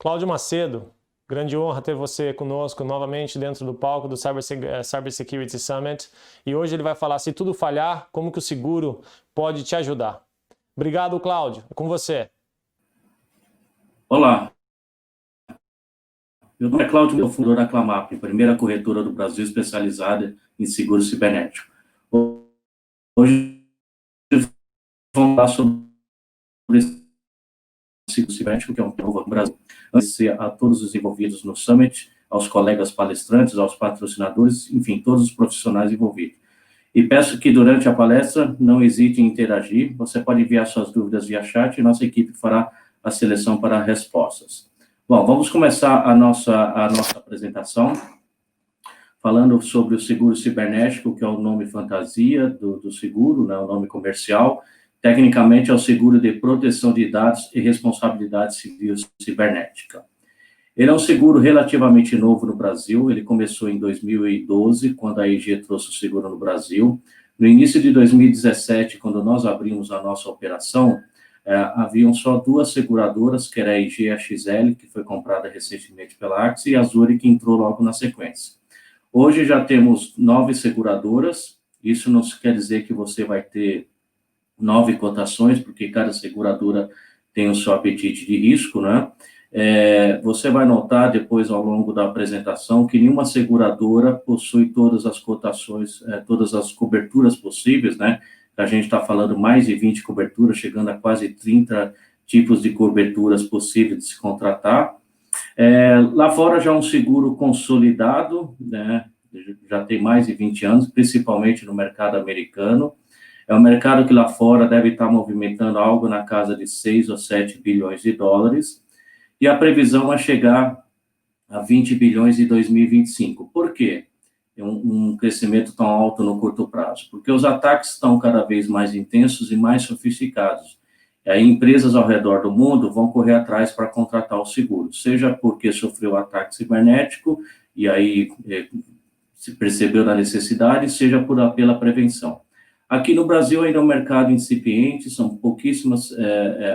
Cláudio Macedo, grande honra ter você conosco novamente dentro do palco do Cyber Security Summit. E hoje ele vai falar, se tudo falhar, como que o seguro pode te ajudar. Obrigado, Cláudio. É com você. Olá, meu nome é Cláudio, sou fundador da Clamap, primeira corretora do Brasil especializada em seguro cibernético. Hoje vamos falar sobre seguro cibernético, que é um novo no Brasil. Antes a todos os envolvidos no Summit, aos colegas palestrantes, aos patrocinadores, enfim, todos os profissionais envolvidos. E peço que durante a palestra não hesite em interagir, você pode enviar suas dúvidas via chat e nossa equipe fará a seleção para respostas. Bom, vamos começar a nossa apresentação, falando sobre o seguro cibernético, que é o nome fantasia do seguro, né, o nome comercial. Tecnicamente, é o seguro de proteção de dados e responsabilidade civil cibernética. Ele é um seguro relativamente novo no Brasil, ele começou em 2012, quando a EG trouxe o seguro no Brasil. No início de 2017, quando nós abrimos a nossa operação, haviam só duas seguradoras, que era a EG e a XL, que foi comprada recentemente pela Axis, e a Zurich, que entrou logo na sequência. Hoje já temos 9 seguradoras, isso não quer dizer que você vai ter 9 cotações, porque cada seguradora tem o seu apetite de risco, né? Você vai notar depois, ao longo da apresentação, que nenhuma seguradora possui todas as cotações, todas as coberturas possíveis, né? A gente está falando mais de 20 coberturas, chegando a quase 30 tipos de coberturas possíveis de se contratar. Lá fora já é um seguro consolidado, né? Já tem mais de 20 anos, principalmente no mercado americano. É um mercado que lá fora deve estar movimentando algo na casa de 6 ou 7 bilhões de dólares, e a previsão é chegar a 20 bilhões em 2025. Por quê? É um crescimento tão alto no curto prazo? Porque os ataques estão cada vez mais intensos e mais sofisticados. E aí empresas ao redor do mundo vão correr atrás para contratar o seguro, seja porque sofreu ataque cibernético e aí se percebeu da necessidade, seja pela prevenção. Aqui no Brasil ainda é um mercado incipiente, são pouquíssimas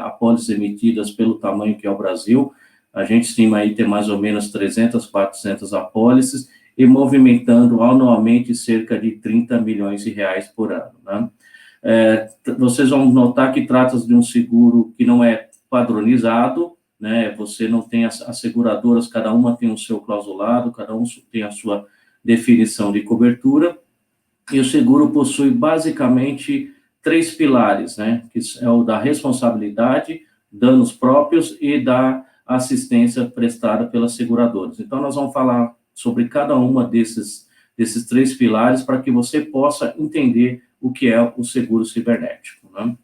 apólices emitidas pelo tamanho que é o Brasil. A gente estima aí ter mais ou menos 300, 400 apólices e movimentando anualmente cerca de 30 milhões de reais por ano, né? Vocês vão notar que trata-se de um seguro que não é padronizado, né? Você não tem as seguradoras, cada uma tem o seu clausulado, cada um tem a sua definição de cobertura, e o seguro possui basicamente 3 pilares, né? Que é o da responsabilidade, danos próprios e da assistência prestada pelas seguradoras. Então, nós vamos falar sobre cada uma desses 3 pilares para que você possa entender o que é o seguro cibernético, né?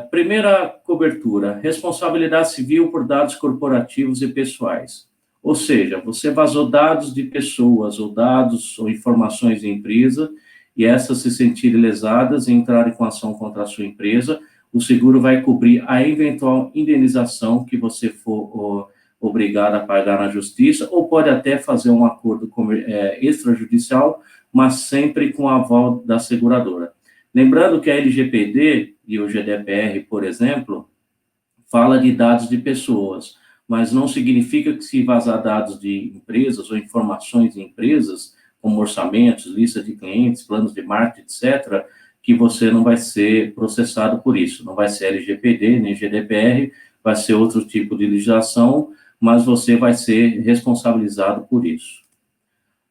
Primeira cobertura, responsabilidade civil por dados corporativos e pessoais. Ou seja, você vazou dados de pessoas, ou dados ou informações de empresa, e essas se sentirem lesadas e entrarem com ação contra a sua empresa, o seguro vai cobrir a eventual indenização que você for obrigado a pagar na justiça, ou pode até fazer um acordo extrajudicial, mas sempre com a aval da seguradora. Lembrando que a LGPD e o GDPR, por exemplo, fala de dados de pessoas, mas não significa que se vazar dados de empresas ou informações de empresas, como orçamentos, lista de clientes, planos de marketing, etc., que você não vai ser processado por isso. Não vai ser LGPD nem GDPR, vai ser outro tipo de legislação, mas você vai ser responsabilizado por isso.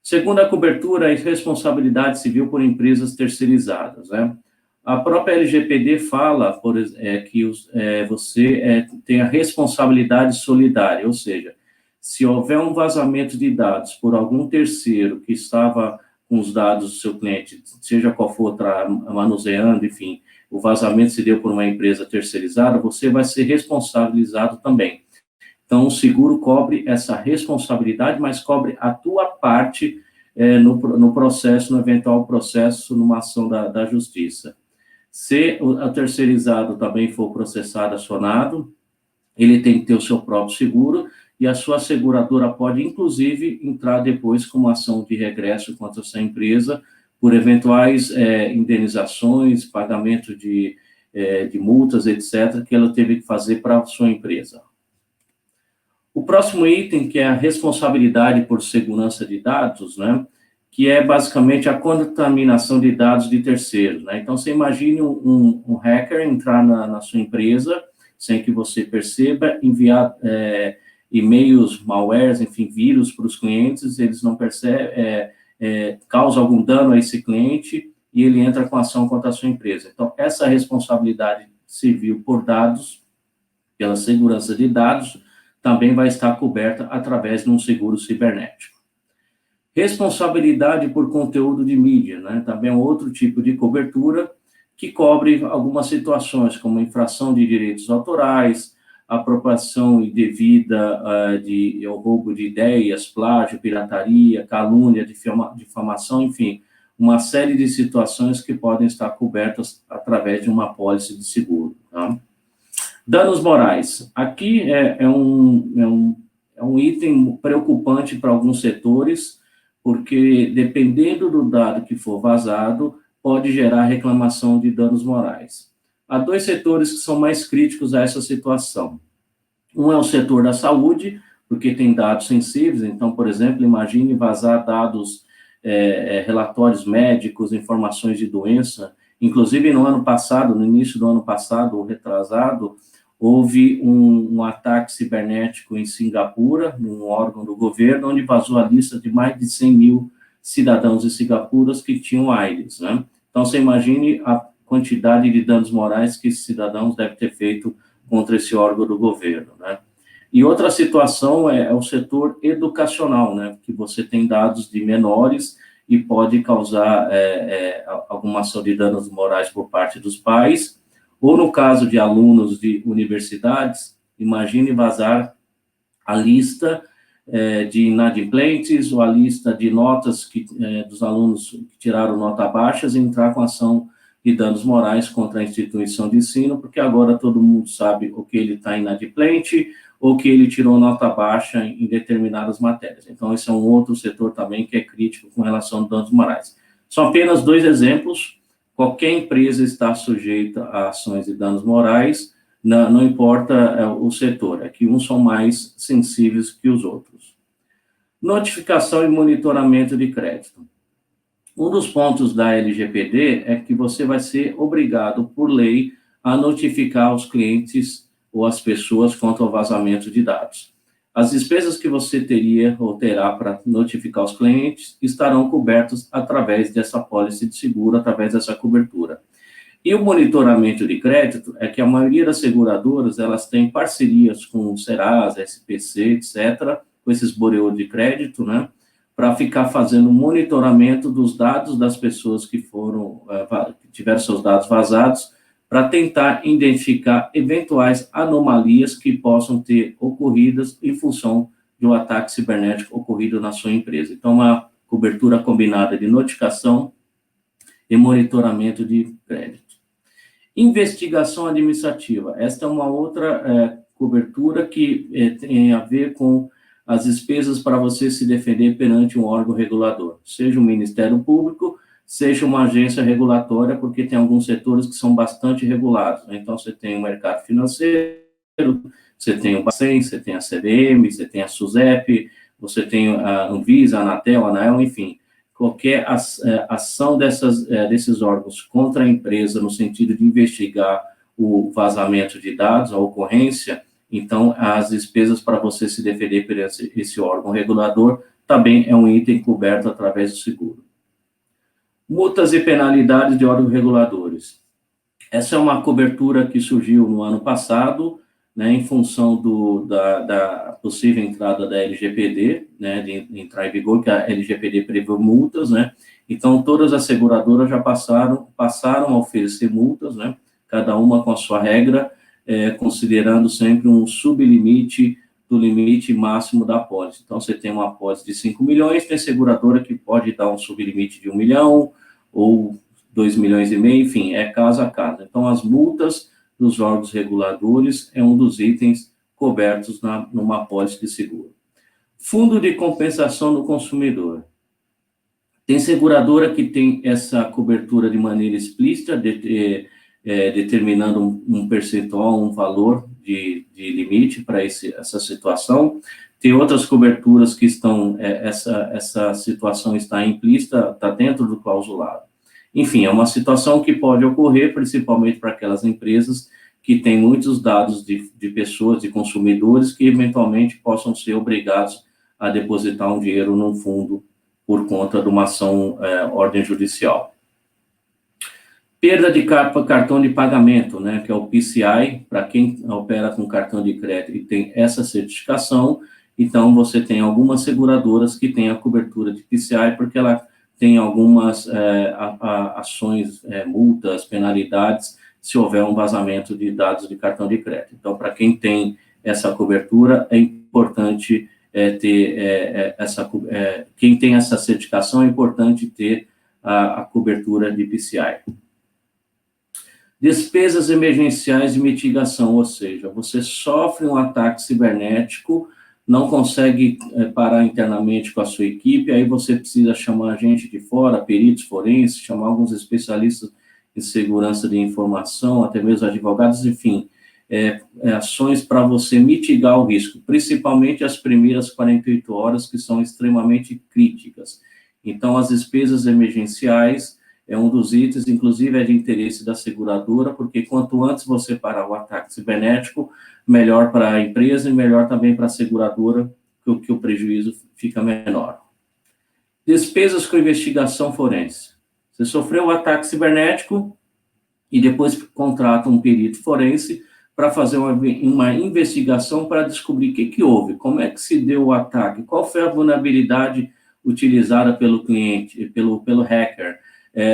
Segunda cobertura é responsabilidade civil por empresas terceirizadas, né? A própria LGPD fala que você tem a responsabilidade solidária, ou seja, se houver um vazamento de dados por algum terceiro que estava com os dados do seu cliente, seja qual for, manuseando, enfim, o vazamento se deu por uma empresa terceirizada, você vai ser responsabilizado também. Então, o seguro cobre essa responsabilidade, mas cobre a tua parte no processo, no eventual processo, numa ação da justiça. Se o terceirizado também for processado, acionado, ele tem que ter o seu próprio seguro, e a sua seguradora pode, inclusive, entrar depois com uma ação de regresso contra essa empresa por eventuais indenizações, pagamento de multas, etc., que ela teve que fazer para a sua empresa. O próximo item, que é a responsabilidade por segurança de dados, né, que é basicamente a contaminação de dados de terceiros, né? Então, você imagine um hacker entrar na sua empresa, sem que você perceba, enviar e-mails, malwares, enfim, vírus para os clientes, eles não percebem, causa algum dano a esse cliente e ele entra com ação contra a sua empresa. Então, essa responsabilidade civil por dados, pela segurança de dados, também vai estar coberta através de um seguro cibernético. Responsabilidade por conteúdo de mídia, né? Também é outro tipo de cobertura que cobre algumas situações, como infração de direitos autorais, apropriação indevida ou roubo de ideias, plágio, pirataria, calúnia, difamação, enfim, uma série de situações que podem estar cobertas através de uma apólice de seguro. Tá? Danos morais. Aqui é um item preocupante para alguns setores, porque dependendo do dado que for vazado, pode gerar reclamação de danos morais. Há dois setores que são mais críticos a essa situação. Um é o setor da saúde, porque tem dados sensíveis, então, por exemplo, imagine vazar dados, relatórios médicos, informações de doença. Inclusive, no ano passado, no início do ano passado, ou retrasado, houve um ataque cibernético em Singapura, num órgão do governo, onde vazou a lista de mais de 100 mil cidadãos de Singapura que tinham AIDS, né? Então, você imagine a quantidade de danos morais que esses cidadãos devem ter feito contra esse órgão do governo, né? E outra situação é o setor educacional, né? Que você tem dados de menores e pode causar alguma ação de danos morais por parte dos pais, ou no caso de alunos de universidades, imagine vazar a lista de inadimplentes ou a lista de notas dos alunos que tiraram nota baixas e entrar com ação de danos morais contra a instituição de ensino, porque agora todo mundo sabe o que ele está inadimplente ou que ele tirou nota baixa em determinadas matérias. Então, esse é um outro setor também que é crítico com relação a danos morais. São apenas dois exemplos. Qualquer empresa está sujeita a ações de danos morais, não importa o setor, é que uns são mais sensíveis que os outros. Notificação e monitoramento de crédito. Um dos pontos da LGPD é que você vai ser obrigado, por lei, a notificar os clientes ou as pessoas quanto ao vazamento de dados. As despesas que você teria ou terá para notificar os clientes estarão cobertas através dessa apólice de seguro, através dessa cobertura. E o monitoramento de crédito é que a maioria das seguradoras, elas têm parcerias com o Serasa, SPC, etc., com esses bureaus de crédito, né, para ficar fazendo monitoramento dos dados das pessoas que tiveram seus dados vazados, para tentar identificar eventuais anomalias que possam ter ocorridas em função de um ataque cibernético ocorrido na sua empresa. Então, uma cobertura combinada de notificação e monitoramento de crédito. Investigação administrativa. Esta é uma outra cobertura que tem a ver com as despesas para você se defender perante um órgão regulador, seja o Ministério Público, seja uma agência regulatória, porque tem alguns setores que são bastante regulados, né? Então, você tem o mercado financeiro, você tem o Bacen, você tem a CVM, você tem a SUSEP, você tem a Anvisa, a Anatel, a ANAEL, enfim, qualquer ação desses órgãos contra a empresa no sentido de investigar o vazamento de dados, a ocorrência, então, as despesas para você se defender perante esse órgão regulador também é um item coberto através do seguro. Multas e penalidades de órgãos reguladores. Essa é uma cobertura que surgiu no ano passado, né, em função da possível entrada da LGPD, né, de entrar em vigor, que a LGPD prevê multas, né, então todas as seguradoras já passaram a oferecer multas, né, cada uma com a sua regra, considerando sempre um sublimite do limite máximo da apólice. Então, você tem uma apólice de 5 milhões, tem seguradora que pode dar um sublimite de 1 milhão, ou 2 milhões e meio, enfim, é caso a caso. Então, as multas dos órgãos reguladores é um dos itens cobertos numa apólice de seguro. Fundo de compensação do consumidor. Tem seguradora que tem essa cobertura de maneira explícita, determinando um percentual, um valor de limite para essa situação. Tem outras coberturas que estão, essa situação está implícita, está dentro do clausulado. Enfim, é uma situação que pode ocorrer, principalmente para aquelas empresas que têm muitos dados de pessoas, de consumidores, que eventualmente possam ser obrigados a depositar um dinheiro num fundo por conta de uma ação ordem judicial. Perda de cartão de pagamento, né, que é o PCI, para quem opera com cartão de crédito e tem essa certificação, então você tem algumas seguradoras que têm a cobertura de PCI, porque ela tem algumas ações, multas, penalidades, se houver um vazamento de dados de cartão de crédito. Então, para quem tem essa cobertura, é importante ter quem tem essa certificação, é importante ter a cobertura de PCI. Despesas emergenciais de mitigação, ou seja, você sofre um ataque cibernético, não consegue parar internamente com a sua equipe, aí você precisa chamar gente de fora, peritos forenses, chamar alguns especialistas em segurança de informação, até mesmo advogados, enfim, ações para você mitigar o risco, principalmente as primeiras 48 horas, que são extremamente críticas. Então, as despesas emergenciais é um dos itens, inclusive é de interesse da seguradora, porque quanto antes você parar o ataque cibernético, melhor para a empresa e melhor também para a seguradora, que o prejuízo fica menor. Despesas com investigação forense. Você sofreu um ataque cibernético e depois contrata um perito forense para fazer uma investigação para descobrir o que houve, como é que se deu o ataque, qual foi a vulnerabilidade utilizada pelo cliente, pelo hacker.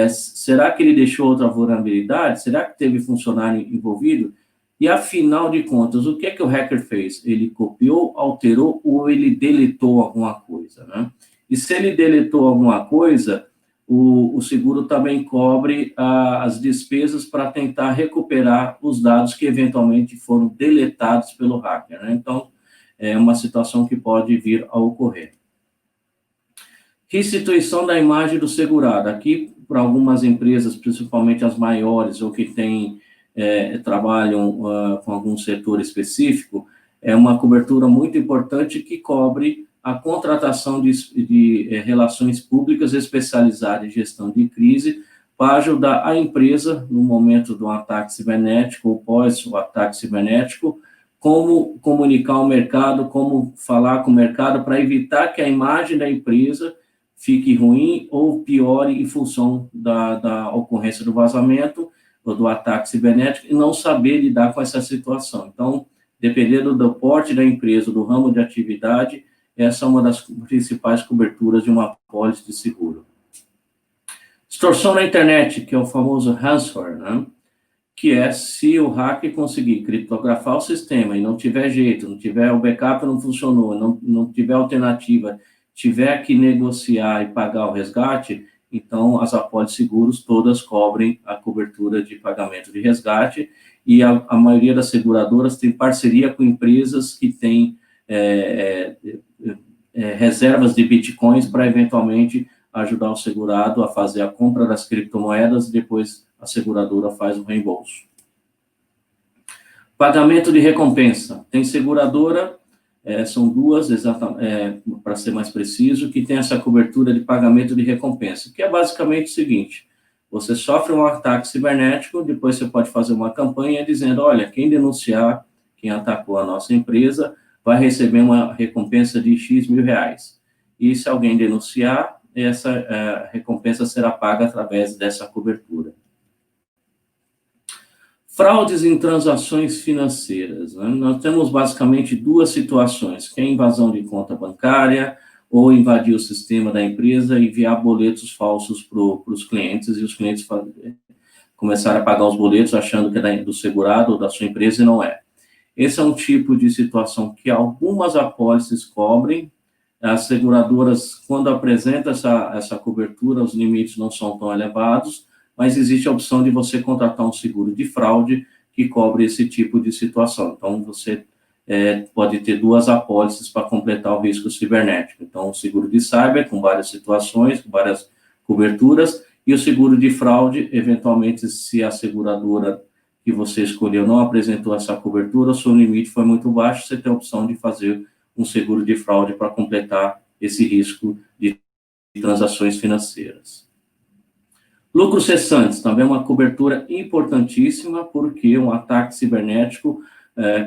Será que ele deixou outra vulnerabilidade? Será que teve funcionário envolvido? E, afinal de contas, o que é que o hacker fez? Ele copiou, alterou ou ele deletou alguma coisa, né? E se ele deletou alguma coisa, o seguro também cobre as despesas para tentar recuperar os dados que eventualmente foram deletados pelo hacker, né? Então, é uma situação que pode vir a ocorrer. Restituição da imagem do segurado. Aqui, para algumas empresas, principalmente as maiores ou que trabalham com algum setor específico, é uma cobertura muito importante que cobre a contratação de relações públicas especializadas em gestão de crise para ajudar a empresa no momento do ataque cibernético ou pós o ataque cibernético, como comunicar ao mercado, como falar com o mercado para evitar que a imagem da empresa fique ruim ou piore em função da ocorrência do vazamento ou do ataque cibernético e não saber lidar com essa situação. Então, dependendo do porte da empresa, do ramo de atividade, essa é uma das principais coberturas de uma apólice de seguro. Extorsão na internet, que é o famoso ransomware, né? Que é se o hacker conseguir criptografar o sistema e não tiver jeito, não tiver o backup não funcionou, não tiver alternativa, tiver que negociar e pagar o resgate, então as apólices seguros todas cobrem a cobertura de pagamento de resgate e a maioria das seguradoras tem parceria com empresas que têm reservas de bitcoins para eventualmente ajudar o segurado a fazer a compra das criptomoedas e depois a seguradora faz o reembolso. Pagamento de recompensa. Tem seguradora, são duas, para ser mais preciso, que tem essa cobertura de pagamento de recompensa, que é basicamente o seguinte: você sofre um ataque cibernético, depois você pode fazer uma campanha dizendo, olha, quem denunciar, quem atacou a nossa empresa, vai receber uma recompensa de X mil reais. E se alguém denunciar, essa recompensa será paga através dessa cobertura. Fraudes em transações financeiras, né? Nós temos basicamente duas situações, que é invasão de conta bancária ou invadir o sistema da empresa e enviar boletos falsos para os clientes e os clientes começaram a pagar os boletos achando que é do segurado ou da sua empresa e não é. Esse é um tipo de situação que algumas apólices cobrem. As seguradoras, quando apresentam essa cobertura, os limites não são tão elevados, mas existe a opção de você contratar um seguro de fraude que cobre esse tipo de situação. Então, você pode ter duas apólices para completar o risco cibernético. Então, o seguro de cyber, com várias situações, com várias coberturas, e o seguro de fraude, eventualmente, se a seguradora que você escolheu não apresentou essa cobertura, o seu limite foi muito baixo, você tem a opção de fazer um seguro de fraude para completar esse risco de transações financeiras. Lucros cessantes, também é uma cobertura importantíssima, porque um ataque cibernético,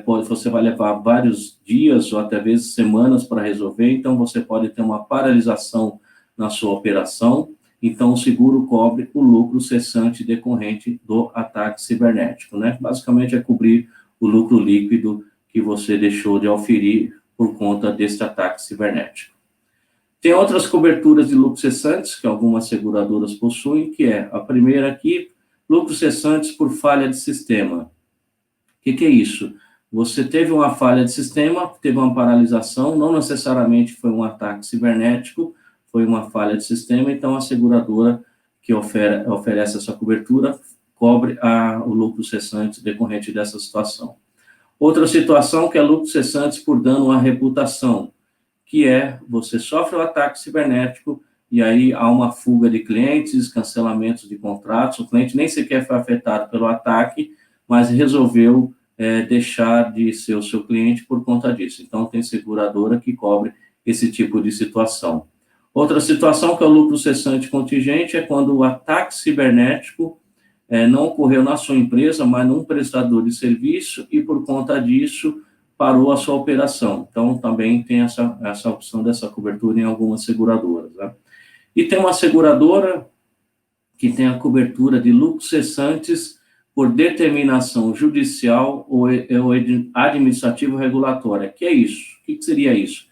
você vai levar vários dias ou até vezes semanas para resolver, então você pode ter uma paralisação na sua operação, então o seguro cobre o lucro cessante decorrente do ataque cibernético, né? Basicamente é cobrir o lucro líquido que você deixou de auferir por conta desse ataque cibernético. Tem outras coberturas de lucros cessantes que algumas seguradoras possuem, que é a primeira aqui, lucros cessantes por falha de sistema. O que é isso? Você teve uma falha de sistema, teve uma paralisação, não necessariamente foi um ataque cibernético, foi uma falha de sistema, então a seguradora que oferece essa cobertura cobre o lucro cessante decorrente dessa situação. Outra situação que é lucro cessantes por dano à reputação, que é, você sofre o ataque cibernético e aí há uma fuga de clientes, cancelamentos de contratos, o cliente nem sequer foi afetado pelo ataque, mas resolveu deixar de ser o seu cliente por conta disso. Então, tem seguradora que cobre esse tipo de situação. Outra situação que é o lucro cessante contingente é quando o ataque cibernético não ocorreu na sua empresa, mas num prestador de serviço e por conta disso parou a sua operação. Então, também tem essa opção dessa cobertura em algumas seguradoras, né? E tem uma seguradora que tem a cobertura de lucros cessantes por determinação judicial ou administrativo regulatória. Que é isso? O que seria isso?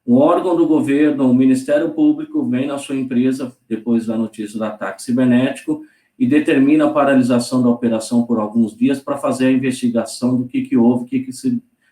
Um órgão do governo, o Ministério Público, vem na sua empresa, depois da notícia do ataque cibernético, e determina a paralisação da operação por alguns dias para fazer a investigação do que houve,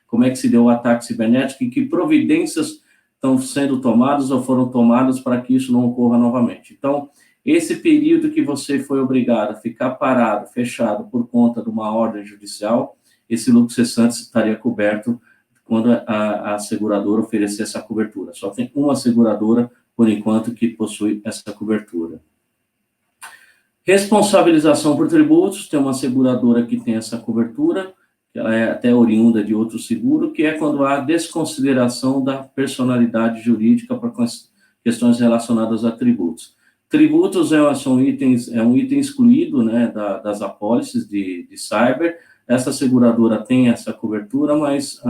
como é que se deu o ataque cibernético e que providências estão sendo tomadas ou foram tomadas para que isso não ocorra novamente. Então, esse período que você foi obrigado a ficar parado, fechado por conta de uma ordem judicial, esse lucro cessante estaria coberto quando a seguradora oferecer essa cobertura. Só tem uma seguradora, por enquanto, que possui essa cobertura. Responsabilização por tributos, tem uma seguradora que tem essa cobertura, que ela é até oriunda de outro seguro, que é quando há desconsideração da personalidade jurídica para questões relacionadas a tributos. Tributos é um item excluído, né, das apólices de cyber. Essa seguradora tem essa cobertura, mas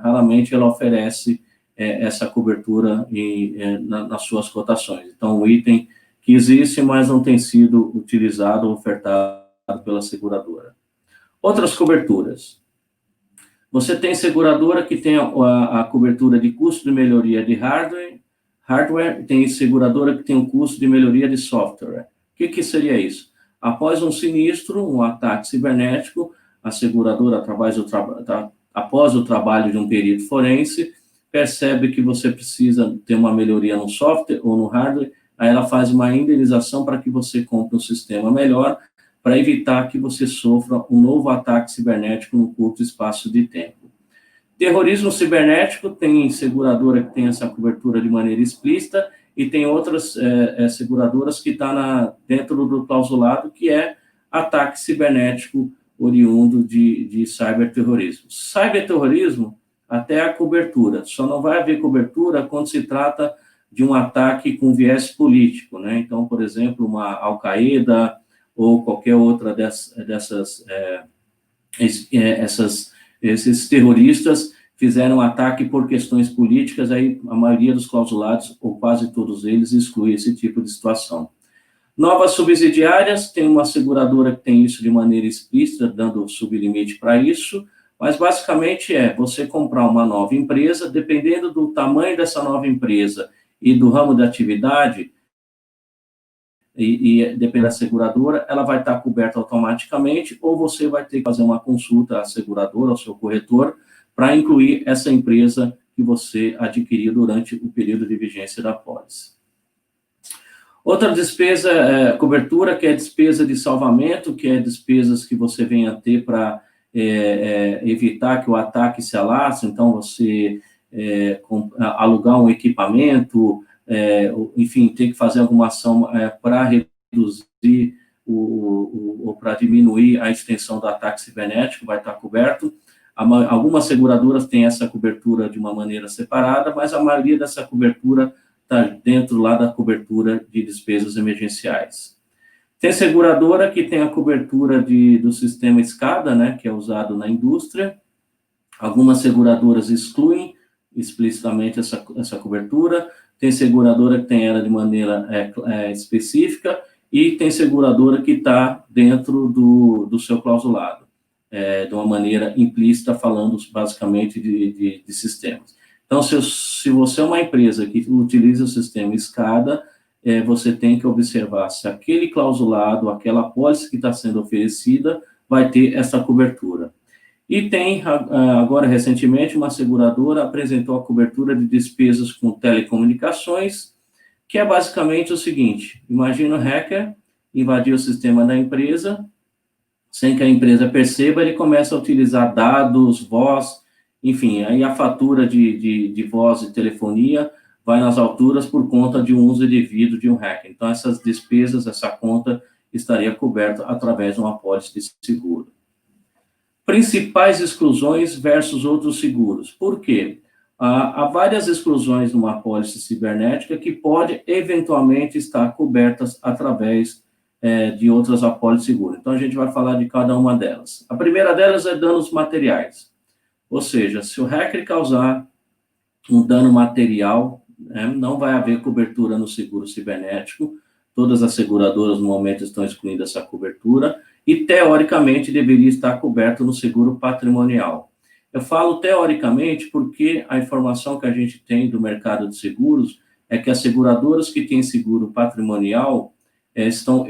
raramente ela oferece essa cobertura nas suas cotações. Então, o item que existe, mas não tem sido utilizado ou ofertado pela seguradora. Outras coberturas. Você tem seguradora que tem a cobertura de custo de melhoria de hardware, tem seguradora que tem o custo de melhoria de software. O que seria isso? Após um sinistro, um ataque cibernético, a seguradora, após o trabalho de um perito forense, percebe que você precisa ter uma melhoria no software ou no hardware, aí ela faz uma indenização para que você compre um sistema melhor, para evitar que você sofra um novo ataque cibernético num curto espaço de tempo. Terrorismo cibernético, tem seguradora que tem essa cobertura de maneira explícita, e tem outras seguradoras que estão dentro do clausulado, que é ataque cibernético oriundo de cyberterrorismo. Cyberterrorismo, até a cobertura, só não vai haver cobertura quando se trata de um ataque com viés político, né? Então, por exemplo, uma Al-Qaeda ou qualquer outra esses terroristas fizeram ataque por questões políticas, aí a maioria dos clausulados, ou quase todos eles, exclui esse tipo de situação. Novas subsidiárias, tem uma seguradora que tem isso de maneira explícita, dando sublimite para isso, mas basicamente você comprar uma nova empresa, dependendo do tamanho dessa nova empresa e do ramo de atividade, e dependendo da seguradora, ela vai estar coberta automaticamente, ou você vai ter que fazer uma consulta à seguradora, ao seu corretor, para incluir essa empresa que você adquiriu durante o período de vigência da pólice. Outra despesa, cobertura, que é despesa de salvamento, que é despesas que você vem a ter para evitar que o ataque se alastre, então você alugar um equipamento, enfim, ter que fazer alguma ação para reduzir ou para diminuir a extensão do ataque cibernético, vai estar coberto. Algumas seguradoras têm essa cobertura de uma maneira separada, mas a maioria dessa cobertura está dentro lá da cobertura de despesas emergenciais. Tem seguradora que tem a cobertura do sistema SCADA, né, que é usado na indústria. Algumas seguradoras excluem explicitamente essa cobertura. Tem seguradora que tem ela de maneira específica e tem seguradora que está dentro do seu clausulado, de uma maneira implícita, falando basicamente de sistemas. Então, se você é uma empresa que utiliza o sistema SCADA, você tem que observar se aquele clausulado, aquela apólice que está sendo oferecida, vai ter essa cobertura. E tem, agora, recentemente, uma seguradora apresentou a cobertura de despesas com telecomunicações, que é basicamente o seguinte: imagina o hacker invadir o sistema da empresa, sem que a empresa perceba, ele começa a utilizar dados, voz, enfim, aí a fatura de voz e telefonia vai nas alturas por conta de um uso indevido de um hacker. Então, essas despesas, essa conta estaria coberta através de uma apólice de seguro. Principais exclusões versus outros seguros. Por quê? Há várias exclusões numa apólice cibernética que pode, eventualmente, estar cobertas através de outras apólices seguras. Então, a gente vai falar de cada uma delas. A primeira delas é danos materiais. Ou seja, se o hacker causar um dano material, não vai haver cobertura no seguro cibernético. Todas as seguradoras, no momento, estão excluindo essa cobertura e, teoricamente, deveria estar coberto no seguro patrimonial. Eu falo teoricamente porque a informação que a gente tem do mercado de seguros é que as seguradoras que têm seguro patrimonial estão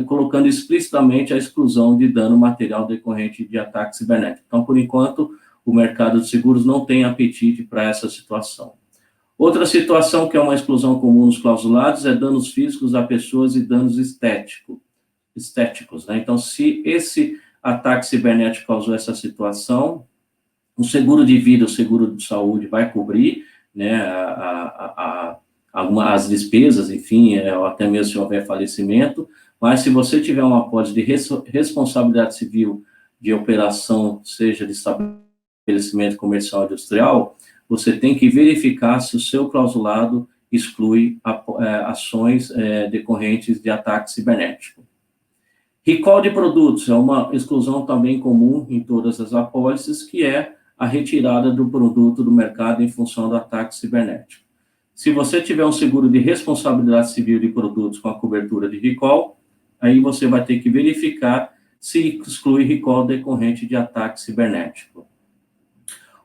colocando explicitamente a exclusão de dano material decorrente de ataque cibernético. Então, por enquanto, o mercado de seguros não tem apetite para essa situação. Outra situação que é uma exclusão comum nos clausulados é danos físicos a pessoas e danos estéticos, né? Então, se esse ataque cibernético causou essa situação, o seguro de vida, o seguro de saúde vai cobrir, né, as despesas, enfim, ou até mesmo se houver falecimento, mas se você tiver uma apólice de responsabilidade civil de operação, seja de estabelecimento comercial industrial, você tem que verificar se o seu clausulado exclui ações decorrentes de ataque cibernético. Recall de produtos é uma exclusão também comum em todas as apólices, que é a retirada do produto do mercado em função do ataque cibernético. Se você tiver um seguro de responsabilidade civil de produtos com a cobertura de recall, aí você vai ter que verificar se exclui recall decorrente de ataque cibernético.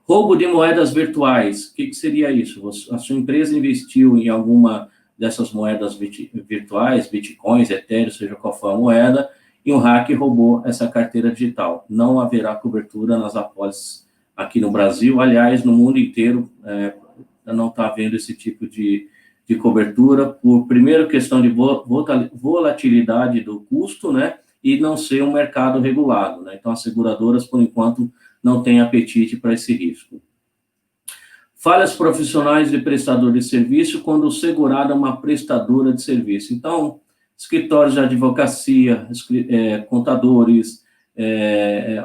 Roubo de moedas virtuais, o que seria isso? A sua empresa investiu em alguma dessas moedas virtuais, bitcoins, ethereum, seja qual for a moeda, e um hacker roubou essa carteira digital. Não haverá cobertura nas apólices aqui no Brasil, aliás, no mundo inteiro, não está havendo esse tipo de cobertura, por, primeiro, questão de volatilidade do custo, né, e não ser um mercado regulado, né? Então, as seguradoras, por enquanto, não têm apetite para esse risco. Falhas profissionais de prestador de serviço quando o segurado é uma prestadora de serviço. Então, escritórios de advocacia, contadores,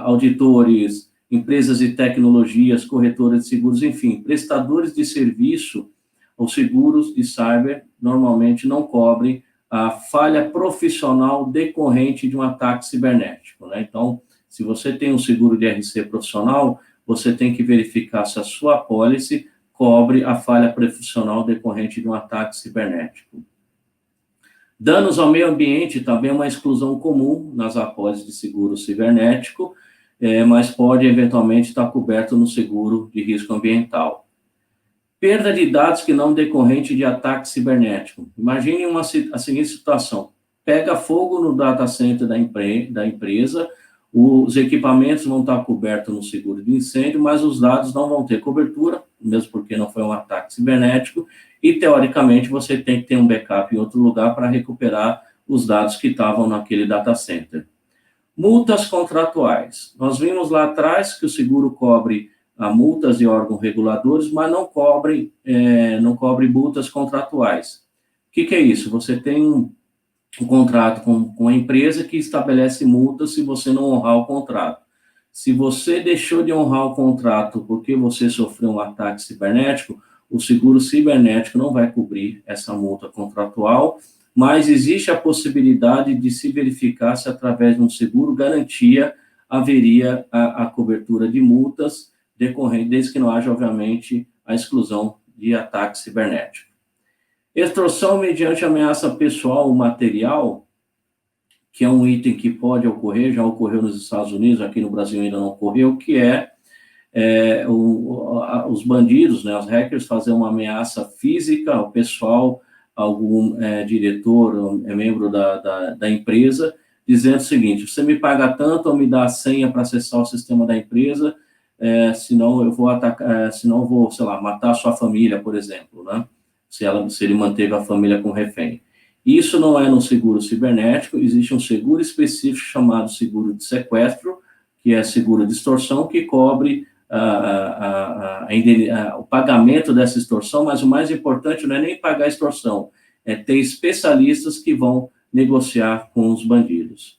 auditores, empresas de tecnologias, corretoras de seguros, enfim, prestadores de serviço ou seguros de cyber normalmente não cobrem a falha profissional decorrente de um ataque cibernético, né? Então, se você tem um seguro de RC profissional, você tem que verificar se a sua apólice cobre a falha profissional decorrente de um ataque cibernético. Danos ao meio ambiente também é uma exclusão comum nas apólices de seguro cibernético, mas pode eventualmente estar coberto no seguro de risco ambiental. Perda de dados que não decorrente de ataque cibernético. Imagine a seguinte situação: pega fogo no data center da empresa, os equipamentos vão estar cobertos no seguro de incêndio, mas os dados não vão ter cobertura, mesmo porque não foi um ataque cibernético, e, teoricamente, você tem que ter um backup em outro lugar para recuperar os dados que estavam naquele data center. Multas contratuais. Nós vimos lá atrás que o seguro cobre multas de órgãos reguladores, mas não cobre multas contratuais. O que é isso? Você tem um contrato com a empresa que estabelece multa se você não honrar o contrato. Se você deixou de honrar o contrato porque você sofreu um ataque cibernético, o seguro cibernético não vai cobrir essa multa contratual, mas existe a possibilidade de se verificar se através de um seguro garantia haveria a cobertura de multas decorrente, desde que não haja, obviamente, a exclusão de ataque cibernético. Extorsão mediante ameaça pessoal ou material, que é um item que pode ocorrer, já ocorreu nos Estados Unidos, aqui no Brasil ainda não ocorreu, que os bandidos, né, os hackers, fazer uma ameaça física ao pessoal, algum diretor, membro da empresa, dizendo o seguinte: você me paga tanto ou me dá a senha para acessar o sistema da empresa, senão eu vou atacar, senão eu vou, sei lá, matar a sua família, por exemplo, né? Se ele manteve a família com refém. Isso não é no seguro cibernético, existe um seguro específico chamado seguro de sequestro, que é seguro de extorsão, que cobre o pagamento dessa extorsão, mas o mais importante não é nem pagar a extorsão, é ter especialistas que vão negociar com os bandidos.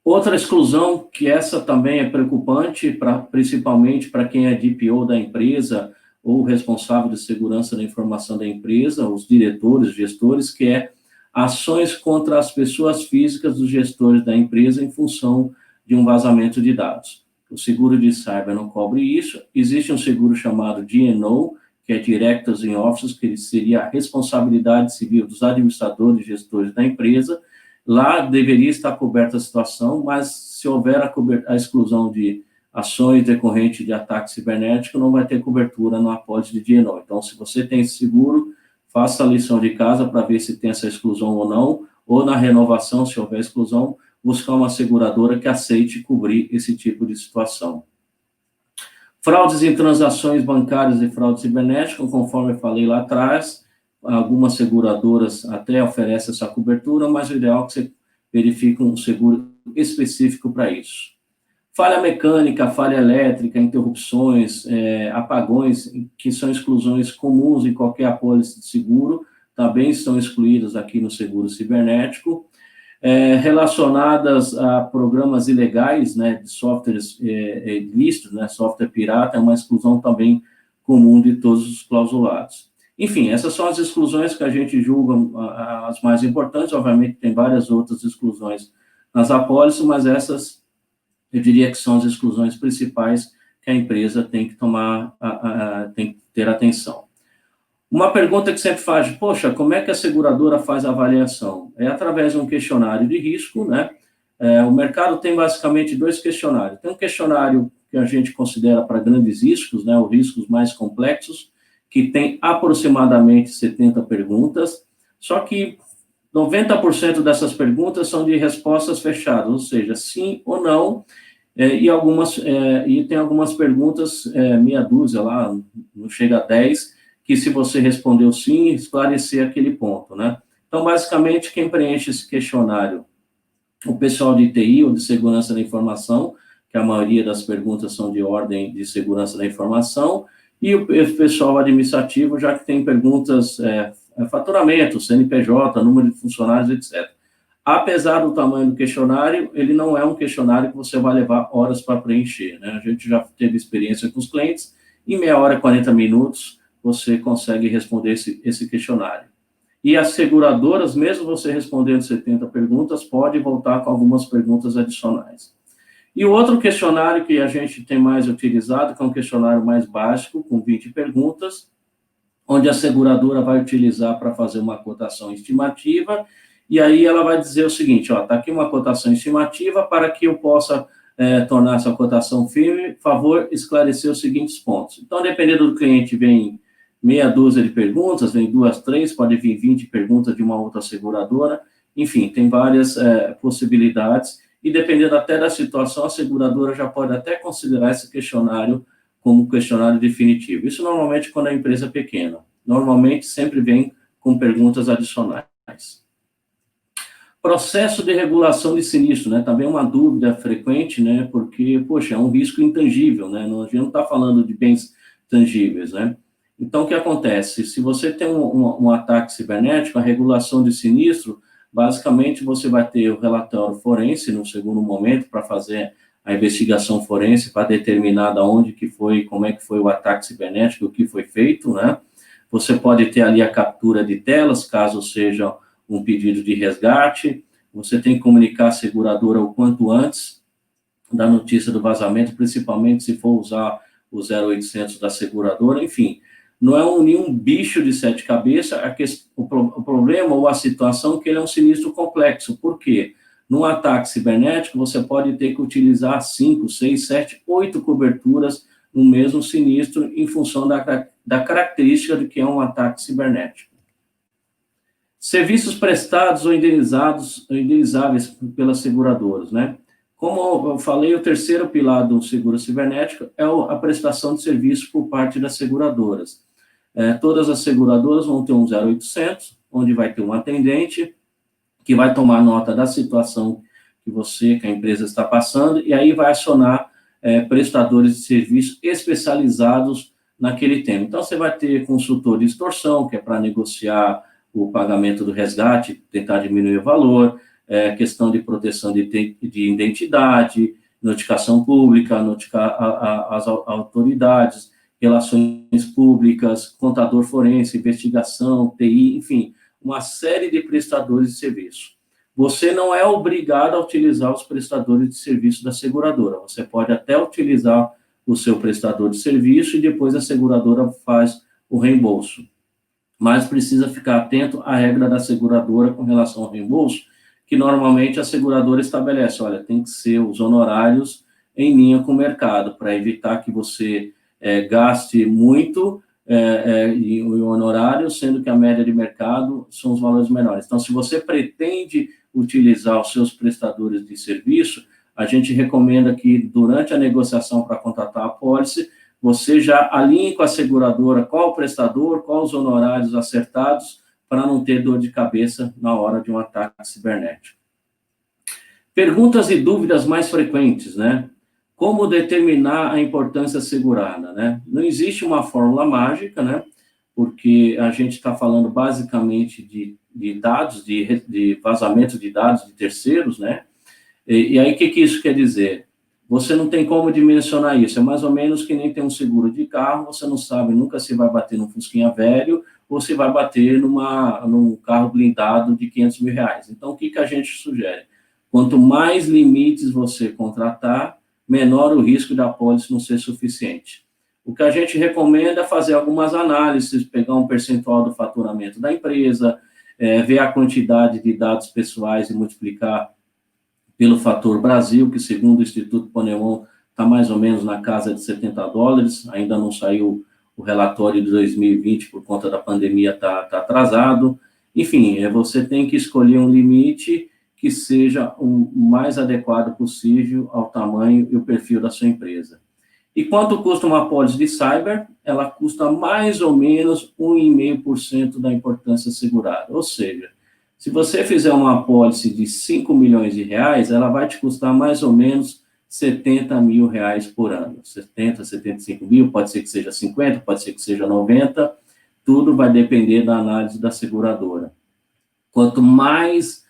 Outra exclusão, que essa também é preocupante, principalmente para quem é DPO da empresa, ou responsável de segurança da informação da empresa, os diretores, gestores, que é ações contra as pessoas físicas dos gestores da empresa em função de um vazamento de dados. O seguro de cyber não cobre isso. Existe um seguro chamado D&O, que é Directors in Offices, que seria a responsabilidade civil dos administradores e gestores da empresa. Lá deveria estar coberta a situação, mas se houver a exclusão de ações decorrentes de ataque cibernético, não vai ter cobertura no apólice de D&O. Então, se você tem esse seguro, faça a lição de casa para ver se tem essa exclusão ou não, ou na renovação, se houver exclusão, buscar uma seguradora que aceite cobrir esse tipo de situação. Fraudes em transações bancárias e fraude cibernética, conforme eu falei lá atrás, algumas seguradoras até oferecem essa cobertura, mas o ideal é que você verifique um seguro específico para isso. Falha mecânica, falha elétrica, interrupções, apagões, que são exclusões comuns em qualquer apólice de seguro, também são excluídas aqui no seguro cibernético. Relacionadas a programas ilegais, né, de softwares ilícitos, né, software pirata, é uma exclusão também comum de todos os clausulados. Enfim, essas são as exclusões que a gente julga as mais importantes. Obviamente, tem várias outras exclusões nas apólices, mas essas, eu diria que são as exclusões principais que a empresa tem que tem que ter atenção. Uma pergunta que sempre faz: poxa, como é que a seguradora faz a avaliação? É através de um questionário de risco, né? O mercado tem basicamente 2 questionários. Tem um questionário que a gente considera para grandes riscos, né? Os riscos mais complexos, que tem aproximadamente 70 perguntas, só que 90% dessas perguntas são de respostas fechadas, ou seja, sim ou não, e tem algumas perguntas, meia dúzia lá, não chega a 10, que se você respondeu sim, esclarecer aquele ponto, né? Então, basicamente, quem preenche esse questionário, o pessoal de TI ou de segurança da informação, que a maioria das perguntas são de ordem de segurança da informação, e o pessoal administrativo, já que tem perguntas, faturamento, CNPJ, número de funcionários, etc. Apesar do tamanho do questionário, ele não é um questionário que você vai levar horas para preencher, né? A gente já teve experiência com os clientes, em meia hora, 40 minutos, você consegue responder esse questionário. E as seguradoras, mesmo você respondendo 70 perguntas, pode voltar com algumas perguntas adicionais. E o outro questionário que a gente tem mais utilizado, que é um questionário mais básico, com 20 perguntas, onde a seguradora vai utilizar para fazer uma cotação estimativa, e aí ela vai dizer o seguinte: ó, está aqui uma cotação estimativa, para que eu possa tornar essa cotação firme, por favor, esclarecer os seguintes pontos. Então, dependendo do cliente, vem meia dúzia de perguntas, vem 2, 3, pode vir 20 perguntas de uma outra seguradora, enfim, tem várias possibilidades, e dependendo até da situação, a seguradora já pode até considerar esse questionário como questionário definitivo. Isso normalmente quando a empresa é pequena. Normalmente sempre vem com perguntas adicionais. Processo de regulação de sinistro, né? Também é uma dúvida frequente, né? Porque, poxa, é um risco intangível, né? A gente não está falando de bens tangíveis, né? Então, o que acontece? Se você tem um ataque cibernético, a regulação de sinistro, Basicamente, você vai ter o relatório forense no segundo momento para fazer a investigação forense, para determinar de onde que foi, como é que foi o ataque cibernético, o que foi feito, né? Você pode ter ali a captura de telas, caso seja um pedido de resgate. Você tem que comunicar a seguradora o quanto antes da notícia do vazamento, principalmente se for usar o 0800 da seguradora, enfim. Não é nenhum bicho de sete cabeças, o problema ou a situação que ele é um sinistro complexo. Por quê? Num ataque cibernético, você pode ter que utilizar 5, 6, 7, 8 coberturas no mesmo sinistro, em função da característica de que é um ataque cibernético. Serviços prestados ou indenizáveis pelas seguradoras, né? Como eu falei, o terceiro pilar do seguro cibernético é a prestação de serviço por parte das seguradoras. Todas as seguradoras vão ter um 0800, onde vai ter um atendente, que vai tomar nota da situação que a empresa está passando, e aí vai acionar prestadores de serviço especializados naquele tema. Então, você vai ter consultor de extorsão, que é para negociar o pagamento do resgate, tentar diminuir o valor, questão de proteção de identidade, notificação pública, notificar as autoridades, relações públicas, contador forense, investigação, TI, enfim, uma série de prestadores de serviço. Você não é obrigado a utilizar os prestadores de serviço da seguradora. Você pode até utilizar o seu prestador de serviço e depois a seguradora faz o reembolso. Mas precisa ficar atento à regra da seguradora com relação ao reembolso, que normalmente a seguradora estabelece, olha, tem que ser os honorários em linha com o mercado, para evitar que você gaste muito em honorário, sendo que a média de mercado são os valores menores. Então, se você pretende utilizar os seus prestadores de serviço, a gente recomenda que, durante a negociação para contratar a pólice, você já alinhe com a seguradora qual o prestador, quais os honorários acertados, para não ter dor de cabeça na hora de um ataque cibernético. Perguntas e dúvidas mais frequentes, né? Como determinar a importância assegurada, né? Não existe uma fórmula mágica, né? Porque a gente está falando basicamente de dados, de vazamento de dados de terceiros, né? E aí, o que isso quer dizer? Você não tem como dimensionar isso. É mais ou menos que nem tem um seguro de carro, você não sabe nunca se vai bater num fusquinha velho ou se vai bater num carro blindado de 500 mil reais. Então, o que a gente sugere? Quanto mais limites você contratar, menor o risco da pólice não ser suficiente. O que a gente recomenda é fazer algumas análises, pegar um percentual do faturamento da empresa, ver a quantidade de dados pessoais e multiplicar pelo fator Brasil, que segundo o Instituto Ponemon está mais ou menos na casa de $70, ainda não saiu o relatório de 2020 por conta da pandemia, está atrasado. Enfim, você tem que escolher um limite que seja o mais adequado possível ao tamanho e o perfil da sua empresa. E quanto custa uma pólice de cyber? Ela custa mais ou menos 1,5% da importância assegurada. Ou seja, se você fizer uma pólice de 5 milhões de reais, ela vai te custar mais ou menos 70 mil reais por ano. 70, 75 mil, pode ser que seja 50, pode ser que seja 90, tudo vai depender da análise da seguradora. Quanto mais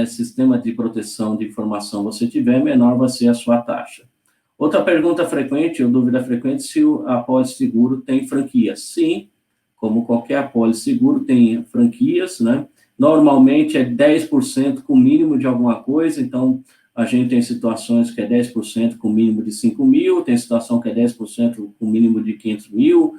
sistema de proteção de informação você tiver, menor vai ser a sua taxa. Outra pergunta frequente, ou dúvida frequente, se a apólice seguro tem franquia. Sim, como qualquer apólice seguro tem franquias, né? Normalmente é 10% com mínimo de alguma coisa, então a gente tem situações que é 10% com mínimo de 5 mil, tem situação que é 10% com mínimo de 500 mil,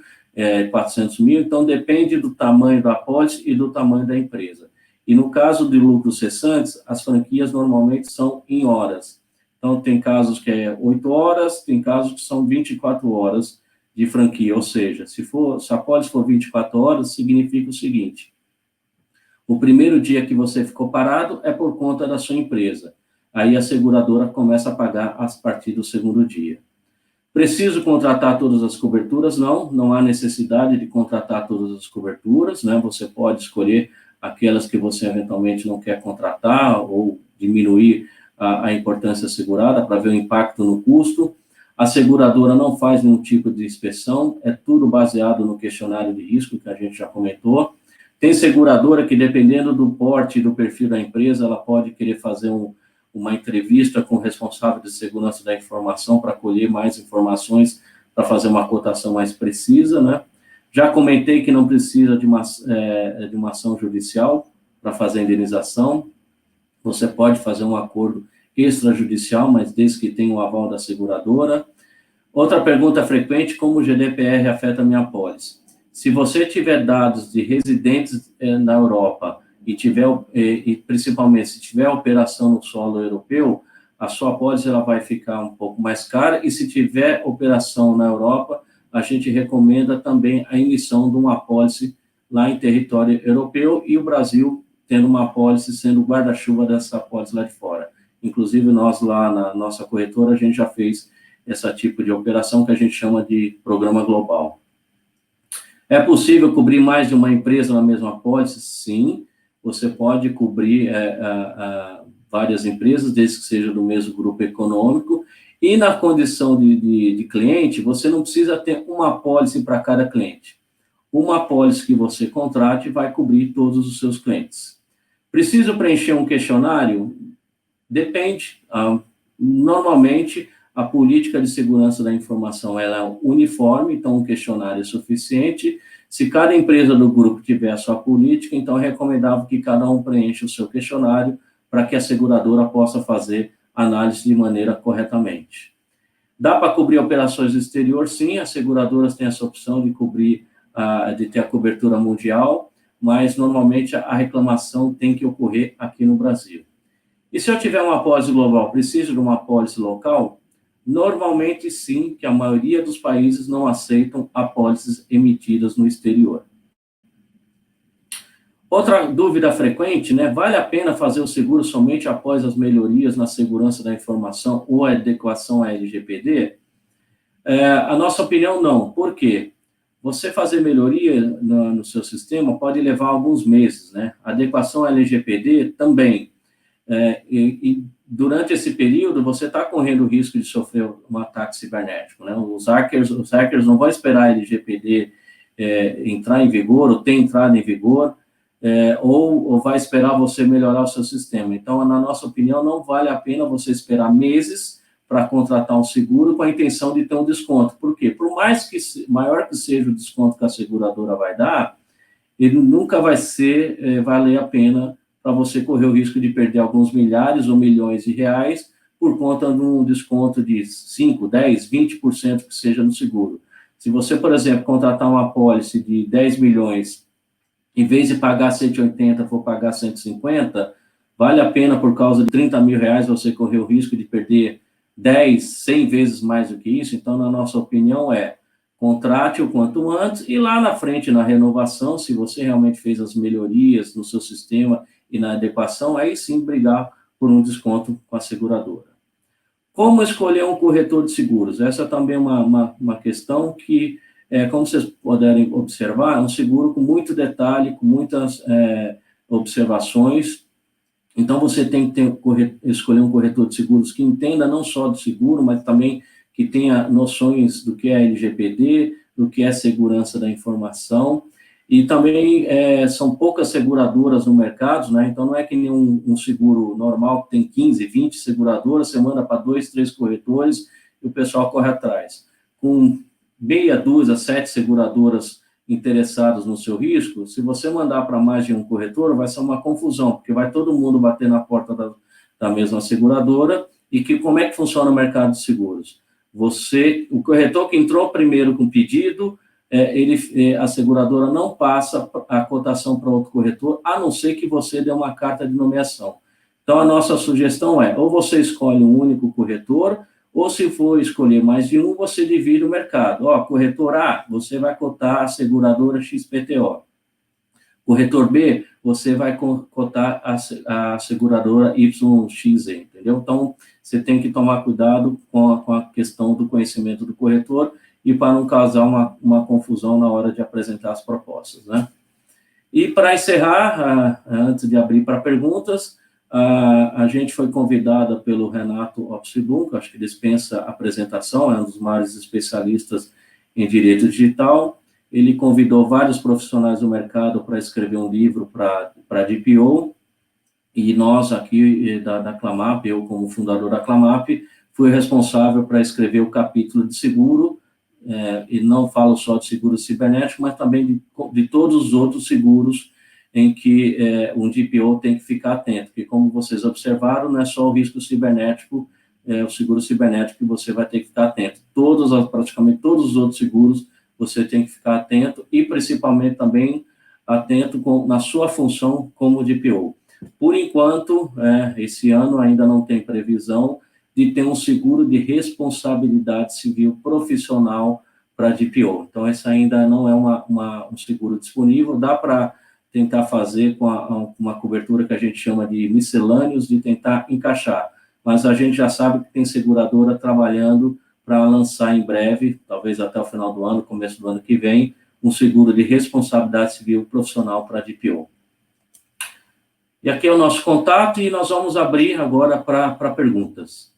400 mil, então depende do tamanho da apólice e do tamanho da empresa. E no caso de lucros cessantes, as franquias normalmente são em horas. Então, tem casos que é 8 horas, tem casos que são 24 horas de franquia, ou seja, se a pólice for 24 horas, significa o seguinte: o primeiro dia que você ficou parado é por conta da sua empresa. Aí a seguradora começa a pagar a partir do segundo dia. Preciso contratar todas as coberturas? Não há necessidade de contratar todas as coberturas, né? Você pode escolher aquelas que você eventualmente não quer contratar ou diminuir a importância assegurada para ver o impacto no custo. A seguradora não faz nenhum tipo de inspeção, é tudo baseado no questionário de risco que a gente já comentou. Tem seguradora que, dependendo do porte e do perfil da empresa, ela pode querer fazer uma entrevista com o responsável de segurança da informação para colher mais informações, para fazer uma cotação mais precisa, né? Já comentei que não precisa de uma ação judicial para fazer a indenização. Você pode fazer um acordo extrajudicial, mas desde que tenha o aval da seguradora. Outra pergunta frequente: como o GDPR afeta a minha apólice? Se você tiver dados de residentes na Europa e principalmente se tiver operação no solo europeu, a sua apólice ela vai ficar um pouco mais cara, e se tiver operação na Europa, a gente recomenda também a emissão de uma apólice lá em território europeu, e o Brasil tendo uma apólice sendo guarda-chuva dessa apólice lá de fora. Inclusive, nós lá na nossa corretora, a gente já fez esse tipo de operação que a gente chama de programa global. É possível cobrir mais de uma empresa na mesma apólice? Sim, você pode cobrir várias empresas, desde que seja do mesmo grupo econômico, e na condição de cliente, você não precisa ter uma apólice para cada cliente. Uma apólice que você contrate vai cobrir todos os seus clientes. Preciso preencher um questionário? Depende. Normalmente, a política de segurança da informação ela é uniforme, então um questionário é suficiente. Se cada empresa do grupo tiver a sua política, então é recomendável que cada um preencha o seu questionário para que a seguradora possa fazer análise de maneira corretamente. Dá para cobrir operações do exterior? Sim, as seguradoras têm essa opção de cobrir, de ter a cobertura mundial, mas normalmente a reclamação tem que ocorrer aqui no Brasil. E se eu tiver uma apólice global, preciso de uma apólice local? Normalmente, sim, que a maioria dos países não aceitam apólices emitidas no exterior. Outra dúvida frequente, né? Vale a pena fazer o seguro somente após as melhorias na segurança da informação ou a adequação à LGPD? A nossa opinião, não. Por quê? Você fazer melhoria no seu sistema pode levar alguns meses, né? A adequação à LGPD também. E durante esse período, você está correndo o risco de sofrer um ataque cibernético, né? Os hackers não vão esperar a LGPD entrar em vigor, ou ter entrado em vigor, ou vai esperar você melhorar o seu sistema. Então, na nossa opinião, não vale a pena você esperar meses para contratar um seguro com a intenção de ter um desconto. Por quê? Por mais que maior que seja o desconto que a seguradora vai dar, ele nunca vai valer a pena para você correr o risco de perder alguns milhares ou milhões de reais por conta de um desconto de 5, 10, 20% que seja no seguro. Se você, por exemplo, contratar uma apólice de 10 milhões, em vez de pagar 180, for pagar 150, vale a pena, por causa de 30 mil reais, você correr o risco de perder 10, 100 vezes mais do que isso? Então, na nossa opinião, contrate o quanto antes, e lá na frente, na renovação, se você realmente fez as melhorias no seu sistema e na adequação, aí sim brigar por um desconto com a seguradora. Como escolher um corretor de seguros? Essa também é uma questão que, como vocês puderem observar, é um seguro com muito detalhe, com muitas observações. Então, você tem que escolher um corretor de seguros que entenda não só do seguro, mas também que tenha noções do que é LGPD, do que é segurança da informação. E também são poucas seguradoras no mercado, né? Então não é que nem um seguro normal que tem 15, 20 seguradoras, você manda para 2, 3 corretores e o pessoal corre atrás. Com meia dúzia, 7 seguradoras interessadas no seu risco, se você mandar para mais de um corretor, vai ser uma confusão, porque vai todo mundo bater na porta da mesma seguradora. E como é que funciona o mercado de seguros? O corretor que entrou primeiro com pedido, a seguradora não passa a cotação para outro corretor, a não ser que você dê uma carta de nomeação. Então, a nossa sugestão ou você escolhe um único corretor, ou se for escolher mais de um, você divide o mercado. Corretor A, você vai cotar a seguradora XPTO. Corretor B, você vai cotar a seguradora YXZ, entendeu? Então, você tem que tomar cuidado com a questão do conhecimento do corretor, e para não causar uma confusão na hora de apresentar as propostas, né? E para encerrar, antes de abrir para perguntas, a gente foi convidada pelo Renato Opsibum, que acho que dispensa apresentação, é um dos maiores especialistas em direito digital, ele convidou vários profissionais do mercado para escrever um livro para DPO, e nós aqui da Clamap, eu como fundador da Clamap, fui responsável para escrever o capítulo de seguro, e não falo só de seguro cibernético, mas também de todos os outros seguros em que um DPO tem que ficar atento, porque como vocês observaram, não é só o risco cibernético, o seguro cibernético que você vai ter que ficar atento. Praticamente todos os outros seguros você tem que ficar atento, e principalmente também atento na sua função como DPO. Por enquanto, esse ano ainda não tem previsão de ter um seguro de responsabilidade civil profissional para DPO. Então, esse ainda não é um seguro disponível, dá para tentar fazer com uma cobertura que a gente chama de miscelâneos, de tentar encaixar, mas a gente já sabe que tem seguradora trabalhando para lançar em breve, talvez até o final do ano, começo do ano que vem, um seguro de responsabilidade civil profissional para DPO. E aqui é o nosso contato, e nós vamos abrir agora para perguntas.